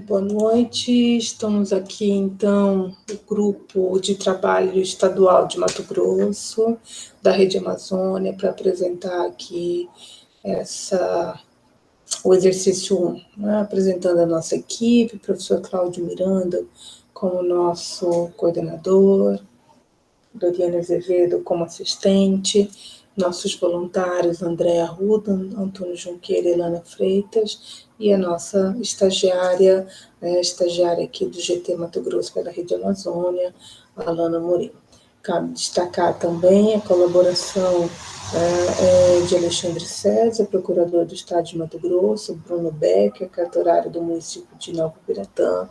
Boa noite, estamos aqui então, o grupo de trabalho estadual de Mato Grosso, da Rede Amazônia, para apresentar aqui o exercício 1, né? Apresentando a nossa equipe, o professor Cláudio Miranda como nosso coordenador, Doriana Azevedo como assistente, nossos voluntários André Arruda, Antônio Junqueira e Elana Freitas, e a nossa estagiária, estagiária aqui do GT Mato Grosso pela Rede Amazônia, Alana Moreira. Cabe destacar também a colaboração de Alexandre César, procurador do Estado de Mato Grosso, Bruno Becker, cartorário do município de Nova Biratã,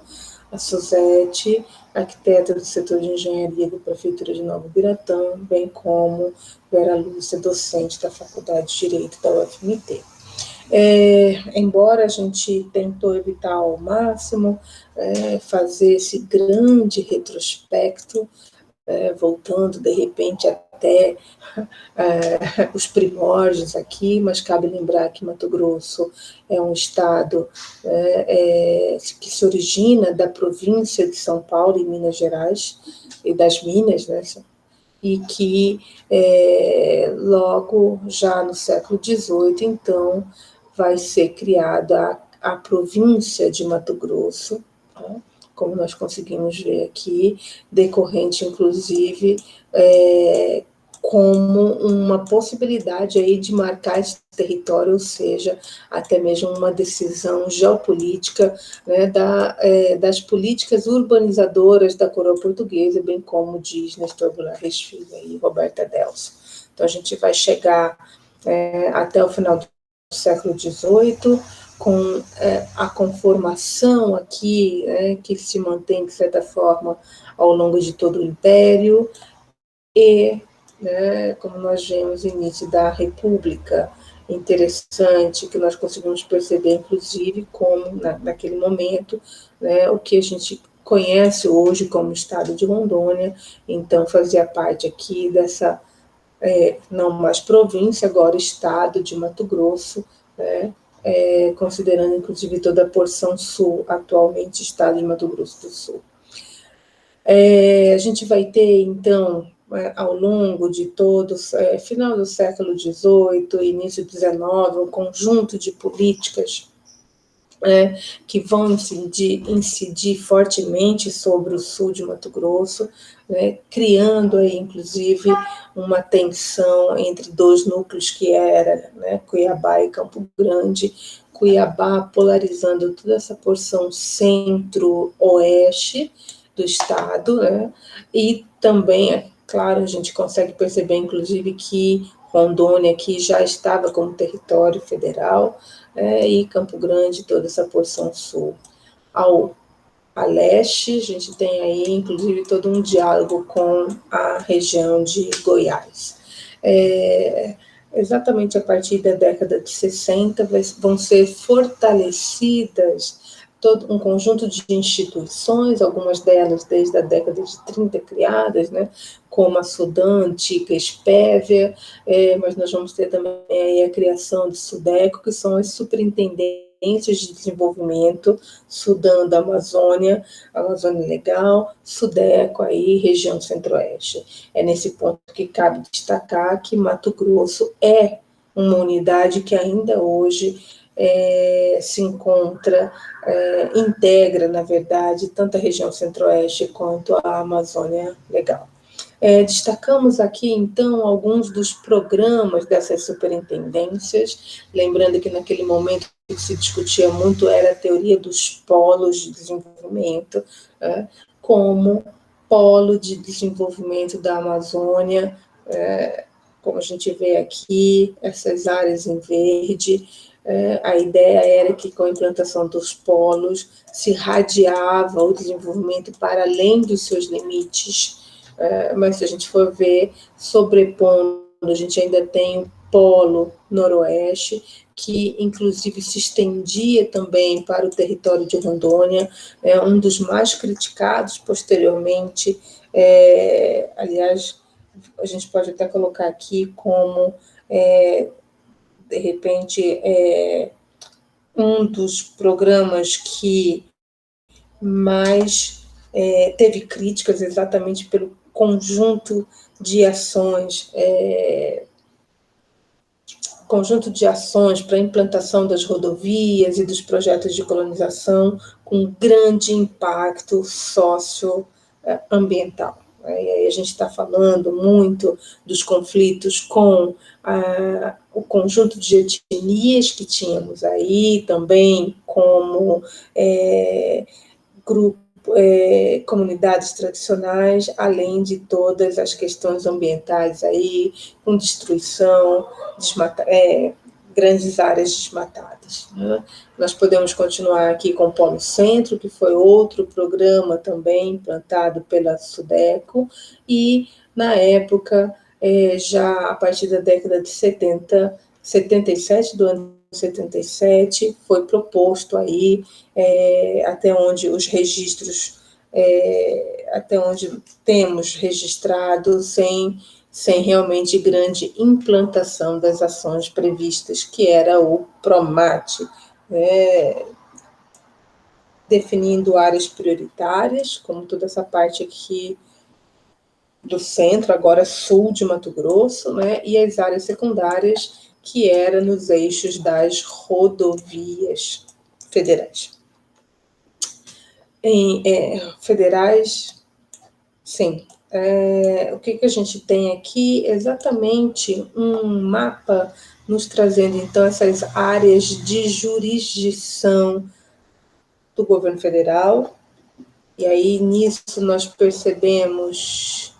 a Suzete, arquiteta do setor de engenharia da Prefeitura de Nova Biratã, bem como Vera Lúcia, docente da Faculdade de Direito da UFMT. Embora a gente tentou evitar ao máximo fazer esse grande retrospecto, voltando de repente até os primórdios aqui, mas cabe lembrar que Mato Grosso é um estado que se origina da província de São Paulo e Minas Gerais, e das Minas, né? E que logo já no século XVIII, então, vai ser criada a província de Mato Grosso, né? Como nós conseguimos ver aqui, decorrente, inclusive, como uma possibilidade aí de marcar esse território, ou seja, até mesmo uma decisão geopolítica, né, das políticas urbanizadoras da coroa portuguesa, bem como diz Nestor Guimarães Filho e Roberta Delso. Então, a gente vai chegar até o final do século XVIII, com a conformação aqui, que se mantém, de certa forma, ao longo de todo o Império, e, como nós vemos, o início da República. Interessante que nós conseguimos perceber, inclusive, como, naquele momento, o que a gente conhece hoje como Estado de Rondônia, então fazia parte aqui dessa, não mais província, agora Estado de Mato Grosso, considerando, inclusive, toda a porção sul, atualmente Estado de Mato Grosso do Sul. A gente vai ter, então, ao longo de todos, final do século XVIII, início do XIX, um conjunto de políticas que vão incidir fortemente sobre o sul de Mato Grosso, criando aí, inclusive, uma tensão entre dois núcleos que era Cuiabá e Campo Grande, Cuiabá polarizando toda essa porção centro-oeste do estado, e também, claro, a gente consegue perceber, inclusive, que Rondônia aqui já estava como território federal, e Campo Grande, toda essa porção sul. A leste, a gente tem aí, inclusive, todo um diálogo com a região de Goiás. Exatamente a partir da década de 60, vão ser fortalecidas todo um conjunto de instituições, algumas delas desde a década de 30 criadas, como a Sudan, Antica, Espévia, mas nós vamos ter também aí a criação de Sudeco, que são as superintendências de desenvolvimento, Sudão da Amazônia, Amazônia Legal, Sudeco, aí, região centro-oeste. É nesse ponto que cabe destacar que Mato Grosso é uma unidade que ainda hoje se encontra, integra, na verdade, tanto a região centro-oeste quanto a Amazônia Legal. Destacamos aqui, então, alguns dos programas dessas superintendências, lembrando que naquele momento o que se discutia muito era a teoria dos polos de desenvolvimento, como polo de desenvolvimento da Amazônia, como a gente vê aqui, essas áreas em verde. A ideia era que, com a implantação dos polos, se radiava o desenvolvimento para além dos seus limites, mas se a gente for ver, sobrepondo, a gente ainda tem o polo noroeste, que inclusive se estendia também para o território de Rondônia, um dos mais criticados posteriormente, aliás, a gente pode até colocar aqui como, de repente, um dos programas que mais teve críticas exatamente pelo conjunto de ações para a implantação das rodovias e dos projetos de colonização com grande impacto socioambiental. E aí a gente está falando muito dos conflitos com o conjunto de etnias que tínhamos aí, também como comunidades tradicionais, além de todas as questões ambientais aí, com destruição, grandes áreas desmatadas. Né? Nós podemos continuar aqui com o Polo Centro, que foi outro programa também implantado pela Sudeco, e na época, já a partir da década de 77, do ano 77, foi proposto aí, até onde os registros, até onde temos registrado, sem realmente grande implantação das ações previstas, que era o PROMAT, definindo áreas prioritárias, como toda essa parte aqui do centro, agora sul de Mato Grosso, né, e as áreas secundárias, que era nos eixos das rodovias federais. Federais, sim. O que a gente tem aqui? Exatamente um mapa nos trazendo, então, essas áreas de jurisdição do governo federal. E aí, nisso, nós percebemos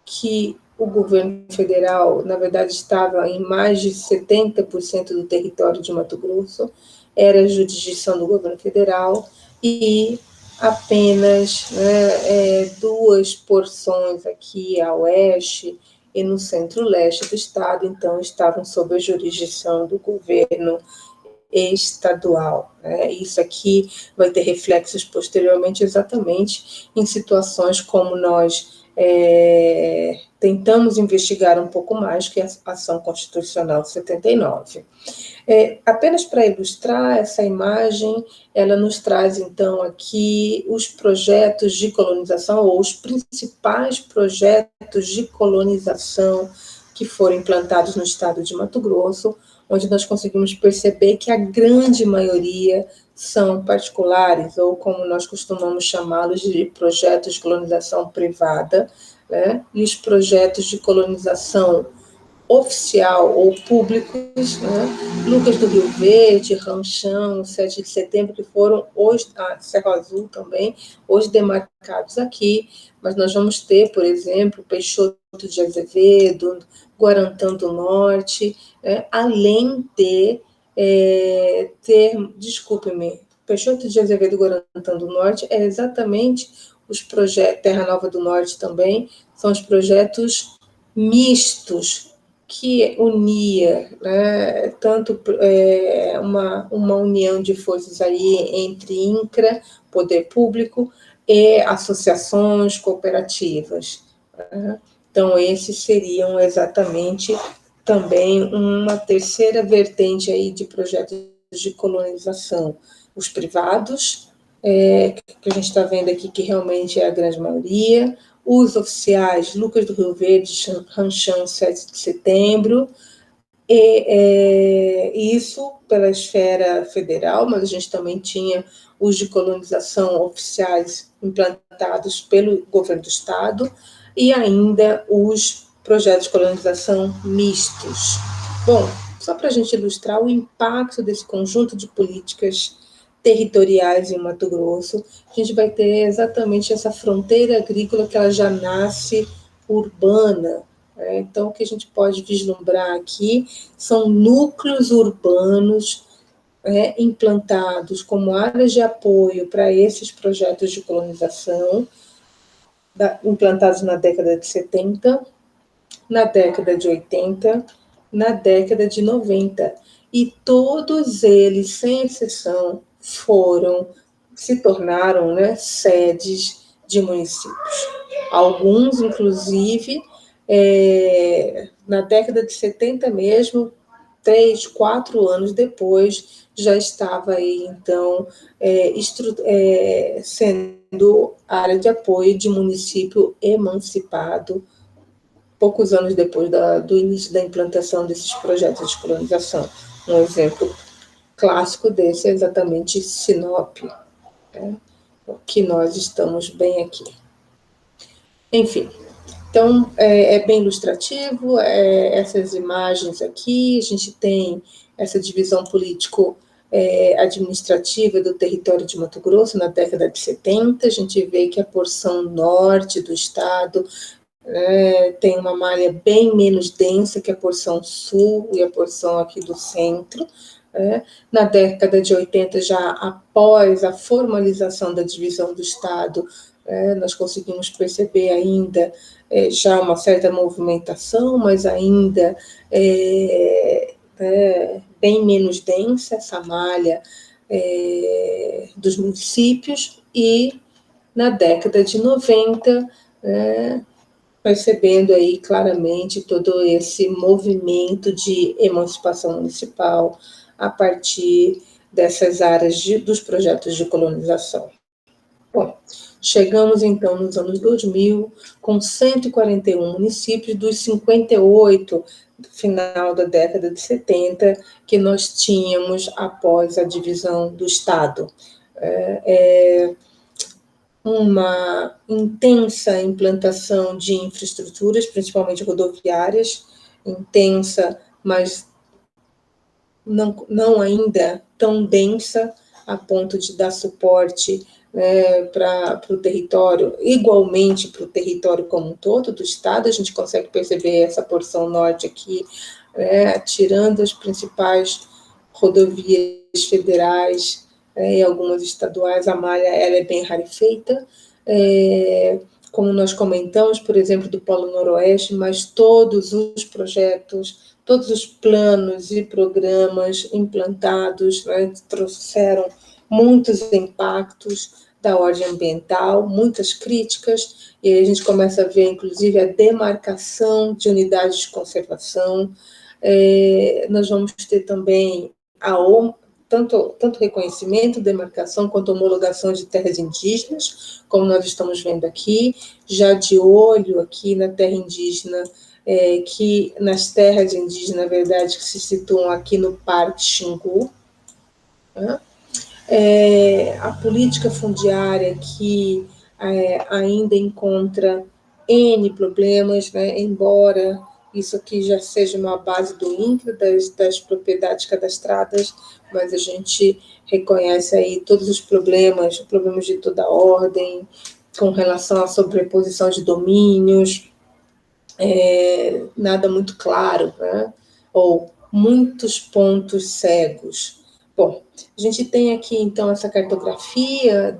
que o governo federal, na verdade, estava em mais de 70% do território de Mato Grosso, era a jurisdição do governo federal, e apenas duas porções aqui a oeste e no centro-leste do estado, então, estavam sob a jurisdição do governo estadual. Isso aqui vai ter reflexos posteriormente exatamente em situações como nós tentamos investigar um pouco mais, que é a Ação Constitucional de 79. Apenas para ilustrar essa imagem, ela nos traz, então, aqui os projetos de colonização, ou os principais projetos de colonização que foram implantados no estado de Mato Grosso, onde nós conseguimos perceber que a grande maioria são particulares, ou como nós costumamos chamá-los, de projetos de colonização privada, né? E os projetos de colonização oficial ou públicos, né? Lucas do Rio Verde, Ranchão, 7 de Setembro, que foram hoje, Cerro Azul também, hoje demarcados aqui, mas nós vamos ter, por exemplo, Peixoto de Azevedo, Guarantã do Norte, além de desculpe-me, Peixoto de Azevedo e Guarantã do Norte é exatamente os projetos, Terra Nova do Norte também, são os projetos mistos, que unia, né, tanto uma união de forças aí entre INCRA, poder público, e associações cooperativas. Né? Então, esses seriam exatamente também uma terceira vertente aí de projetos de colonização. Os privados, que a gente está vendo aqui que realmente é a grande maioria, os oficiais, Lucas do Rio Verde, Ranchão, 7 de Setembro, isso pela esfera federal, mas a gente também tinha os de colonização oficiais implantados pelo governo do estado, e ainda os projetos de colonização mistos. Bom, só para a gente ilustrar o impacto desse conjunto de políticas territoriais em Mato Grosso, a gente vai ter exatamente essa fronteira agrícola que ela já nasce urbana. Então, o que a gente pode vislumbrar aqui são núcleos urbanos implantados como áreas de apoio para esses projetos de colonização, implantados na década de 70, na década de 80, na década de 90. E todos eles, sem exceção, se tornaram sedes de municípios. Alguns, inclusive, na década de 70 mesmo, 3, 4 anos depois, já estava aí, então, sendo área de apoio de município emancipado, poucos anos depois do início da implantação desses projetos de colonização. Um exemplo clássico desse é exatamente Sinop, né, que nós estamos bem aqui. Enfim, então, bem ilustrativo, essas imagens aqui, a gente tem essa divisão político-administrativa do território de Mato Grosso na década de 70, a gente vê que a porção norte do estado tem uma malha bem menos densa que a porção sul e a porção aqui do centro. Na década de 80, já após a formalização da divisão do estado, nós conseguimos perceber ainda já uma certa movimentação, mas ainda bem menos densa essa malha dos municípios, e na década de 90, percebendo aí claramente todo esse movimento de emancipação municipal a partir dessas áreas dos projetos de colonização. Bom, chegamos então nos anos 2000, com 141 municípios dos 58 do final da década de 70 que nós tínhamos após a divisão do Estado. Uma intensa implantação de infraestruturas, principalmente rodoviárias, intensa, mas não ainda tão densa a ponto de dar suporte para o território, igualmente para o território como um todo do estado. A gente consegue perceber essa porção norte aqui, tirando as principais rodovias federais, e algumas estaduais, a malha ela é bem rarefeita, como nós comentamos, por exemplo, do Polo Noroeste, mas todos os projetos, todos os planos e programas implantados trouxeram muitos impactos da ordem ambiental, muitas críticas, e aí a gente começa a ver, inclusive, a demarcação de unidades de conservação. Nós vamos ter também tanto reconhecimento, demarcação, quanto homologação de terras indígenas, como nós estamos vendo aqui, já de olho aqui na terra indígena, que nas terras indígenas, na verdade, que se situam aqui no Parque Xingu, né? A política fundiária que ainda encontra N problemas, né? Embora isso aqui já seja uma base do INCRA, das propriedades cadastradas, mas a gente reconhece aí todos os problemas de toda ordem, com relação à sobreposição de domínios, nada muito claro, né? Ou muitos pontos cegos. Bom, a gente tem aqui, então, essa cartografia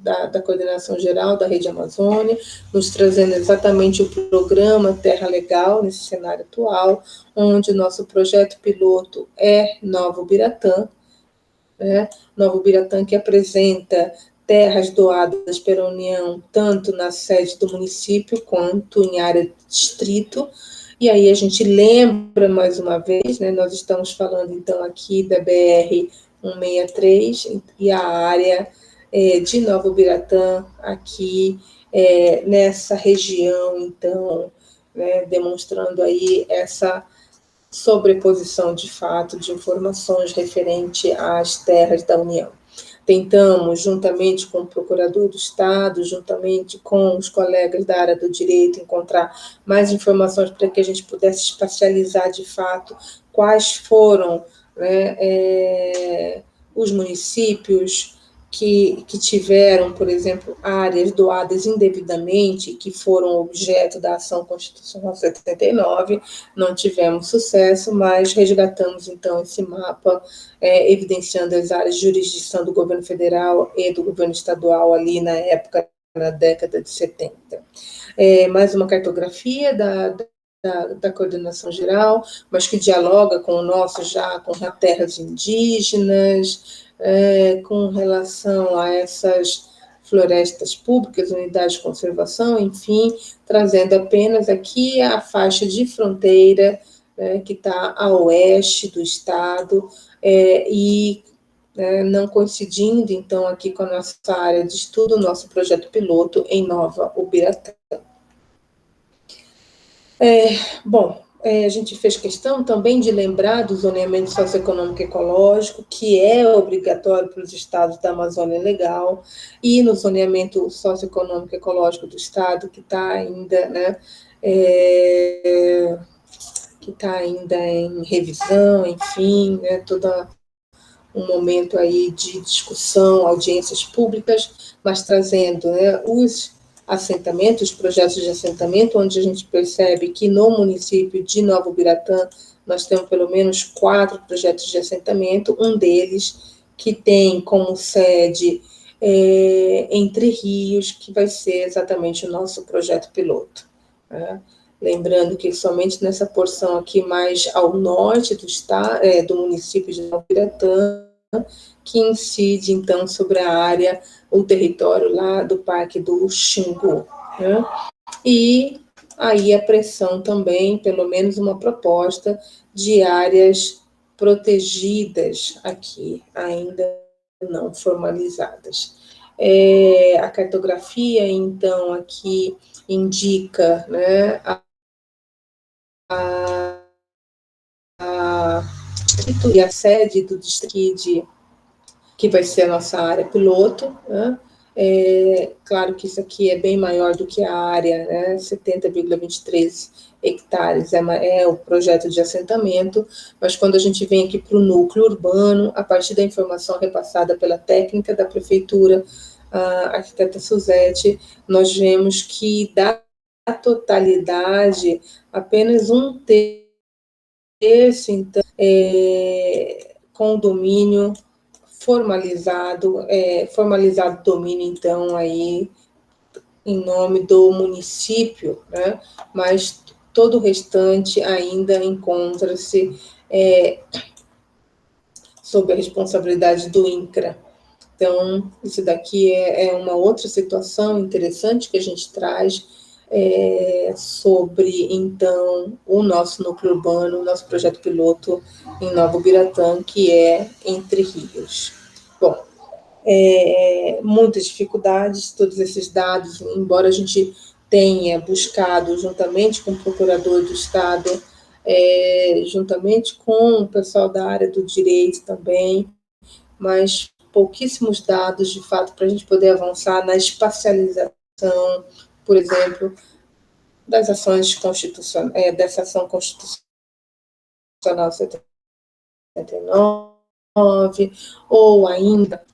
da Coordenação Geral da Rede Amazônia, nos trazendo exatamente o programa Terra Legal, nesse cenário atual, onde o nosso projeto piloto é Nova Ubiratã, Nova Ubiratã, que apresenta terras doadas pela União, tanto na sede do município, quanto em área de distrito. E aí a gente lembra, mais uma vez, nós estamos falando, então, aqui da BR-163, e a área de Nova Ubiratã, aqui nessa região, então, demonstrando aí essa sobreposição, de fato, de informações referente às terras da União. Tentamos, juntamente com o procurador do Estado, juntamente com os colegas da área do direito, encontrar mais informações para que a gente pudesse espacializar, de fato, quais foram os municípios que tiveram, por exemplo, áreas doadas indevidamente, que foram objeto da ação constitucional 79, não tivemos sucesso, mas resgatamos, então, esse mapa, evidenciando as áreas de jurisdição do governo federal e do governo estadual ali na época, na década de 70. Mais uma cartografia da coordenação geral, mas que dialoga com o nosso já, com as terras indígenas, com relação a essas florestas públicas, unidades de conservação, enfim, trazendo apenas aqui a faixa de fronteira né, que está a oeste do estado, e não coincidindo, então, aqui com a nossa área de estudo, nosso projeto piloto em Nova Ubiratã. Bom, a gente fez questão também de lembrar do zoneamento socioeconômico ecológico, que é obrigatório para os estados da Amazônia Legal, e no zoneamento socioeconômico ecológico do estado, que está ainda, que está ainda em revisão, enfim, todo um momento aí de discussão, audiências públicas, mas trazendo, os assentamentos, os projetos de assentamento, onde a gente percebe que no município de Nova Ubiratã nós temos pelo menos 4 projetos de assentamento, um deles que tem como sede Entre Rios, que vai ser exatamente o nosso projeto piloto. Né? Lembrando que somente nessa porção aqui mais ao norte do estado, do município de Nova Ubiratã, que incide, então, sobre a área, o território lá do Parque do Xingu. Né? E aí a pressão também, pelo menos uma proposta de áreas protegidas aqui, ainda não formalizadas. A cartografia, então, aqui indica, né, a sede do distrito, que vai ser a nossa área piloto, né? Claro que isso aqui é bem maior do que a área, né? 70,23 hectares é o projeto de assentamento, mas quando a gente vem aqui para o núcleo urbano, a partir da informação repassada pela técnica da prefeitura, a arquiteta Suzete, nós vemos que da totalidade, apenas um terço, então, com o domínio formalizado domínio, então, aí, em nome do município, né? Mas todo o restante ainda encontra-se sob a responsabilidade do INCRA. Então, isso daqui é uma outra situação interessante que a gente traz sobre, então, o nosso núcleo urbano, o nosso projeto piloto em Nova Ubiratã, que é Entre Rios. Bom, muitas dificuldades, todos esses dados, embora a gente tenha buscado, juntamente com o procurador do Estado, juntamente com o pessoal da área do direito também, mas pouquíssimos dados, de fato, para a gente poder avançar na espacialização, por exemplo, das ações constitucionais, dessa ação constitucional 79, ou ainda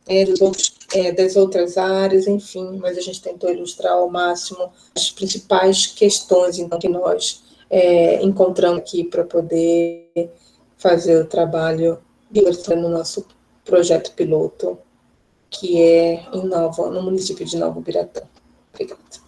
das outras áreas, enfim, mas a gente tentou ilustrar ao máximo as principais questões, então, que nós encontramos aqui para poder fazer o trabalho no nosso projeto piloto, que é no município de Nova Ubiratã. Obrigada.